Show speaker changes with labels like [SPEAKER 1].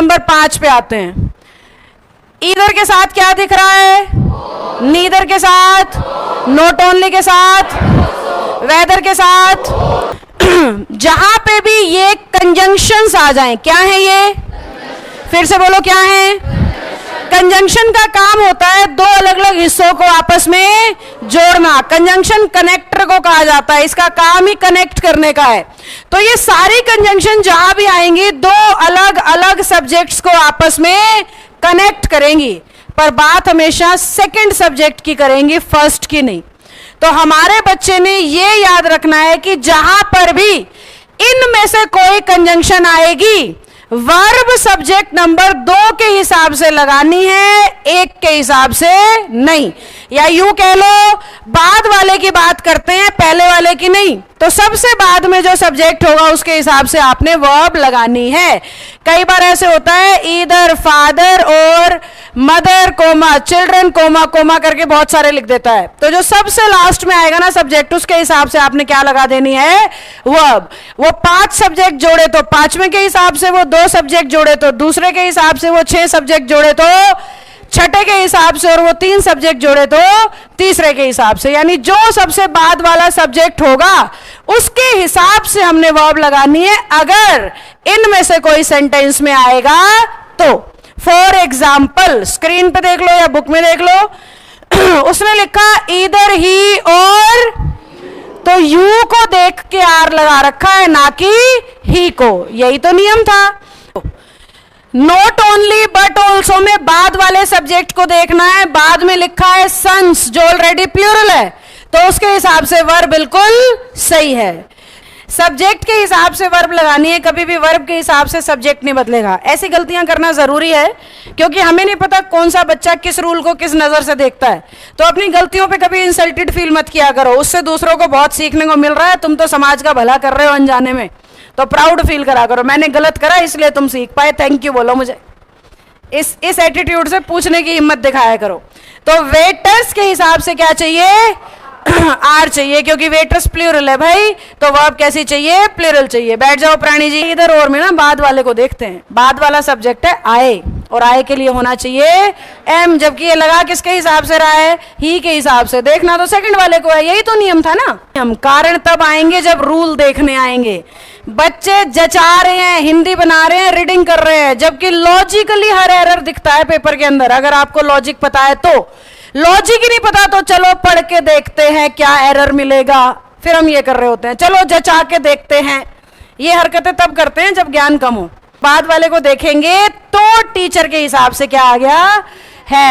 [SPEAKER 1] Number 5 पे आते हैं। ईदर के साथ क्या दिख रहा है? नीदर के साथ, नॉट ओनली के साथ, वेदर के साथ। जहां पे भी ये कंजंक्शंस आ जाएं, क्या है ये? फिर से बोलो, क्या है? कंजंक्शन का काम होता है दो अलग अलग हिस्सों को आपस में जोड़ना। कंजंक्शन कनेक्टर को कहा जाता है, इसका काम ही कनेक्ट करने का है। तो ये सारी कंजंक्शन जहां भी आएंगी दो अलग अलग सब्जेक्ट्स को आपस में कनेक्ट करेंगी, पर बात हमेशा सेकंड सब्जेक्ट की करेंगी, फर्स्ट की नहीं। तो हमारे बच्चे ने ये याद रखना है कि जहां पर भी इनमें से कोई कंजंक्शन आएगी, वर्ब सब्जेक्ट नंबर 2 के हिसाब से लगानी है, 1 के हिसाब से नहीं। या यूं कह लो, बाद वाले की बात करते हैं, पहले वाले की नहीं। तो सबसे बाद में जो सब्जेक्ट होगा उसके हिसाब से आपने वर्ब लगानी है। कई बार ऐसे होता है, ईदर फादर और mother comma children comma comma करके बहुत सारे लिख देता है। तो जो सबसे लास्ट में आएगा ना सब्जेक्ट, उसके हिसाब से आपने क्या लगा देनी है? वर्ब। वो 5 सब्जेक्ट जोड़े तो 5वें के हिसाब से, वो 2 सब्जेक्ट जोड़े तो दूसरे के हिसाब से, वो 6 सब्जेक्ट जोड़े तो छठे के हिसाब से, और वो 3 सब्जेक्ट जोड़े तो तीसरे के हिसाब से। यानी जो सबसे बाद वाला सब्जेक्ट होगा उसके हिसाब से हमने वर्ब लगानी है, अगर इनमें से कोई सेंटेंस में आएगा तो। फॉर एग्जाम्पल, स्क्रीन पे देख लो या बुक में देख लो, उसने लिखा ईदर ही और, तो यू को देख के आर लगा रखा है, ना कि ही को। यही तो नियम था। नॉट ओनली बट ऑल्सो में बाद वाले सब्जेक्ट को देखना है। बाद में लिखा है सन्स, जो ऑलरेडी प्लूरल है, तो उसके हिसाब से वर्ब बिल्कुल सही है। सब्जेक्ट के हिसाब से वर्ब लगानी है, कभी भी वर्ब के हिसाब से सब्जेक्ट नहीं बदलेगा। ऐसी गलतियां करना जरूरी है, क्योंकि हमें नहीं पता कौन सा बच्चा किस रूल को किस नजर से देखता है। तो अपनी गलतियों पे कभी इंसल्टेड फील मत किया करो, उससे दूसरों को बहुत सीखने को मिल रहा है। तुम तो समाज का भला कर रहे हो अनजाने में, तो प्राउड फील करा करो, मैंने गलत करा इसलिए तुम सीख पाए, थैंक यू बोलो मुझे। इस एटीट्यूड से पूछने की हिम्मत दिखाया करो। तो वेटर्स के हिसाब से क्या चाहिए? आर चाहिए, क्योंकि वेटर्स प्लूरल है भाई, तो वर्ब कैसी चाहिए? प्लूरल चाहिए। बैठ जाओ प्राणी जी। इधर और में ना बाद वाले को देखते हैं। बाद वाला सब्जेक्ट है आए, और आए के लिए होना चाहिए एम, जबकि ये लगा किसके हिसाब से रहा है? ही के हिसाब से। देखना तो सेकंड वाले को है, यही तो नियम था ना। हम कारण तब आएंगे जब रूल देखने आएंगे। बच्चे जचा रहे हैं, हिंदी बना रहे हैं, रीडिंग कर रहे हैं, जबकि लॉजिकली हर एरर दिखता है पेपर के अंदर। अगर आपको लॉजिक पता है तो, लॉजिक ही नहीं पता तो चलो पढ़ के देखते हैं क्या एरर मिलेगा, फिर हम ये कर रहे होते हैं, चलो जचा के देखते हैं। ये हरकतें तब करते हैं जब ज्ञान कम हो। बाद वाले को देखेंगे तो टीचर के हिसाब से क्या आ गया है।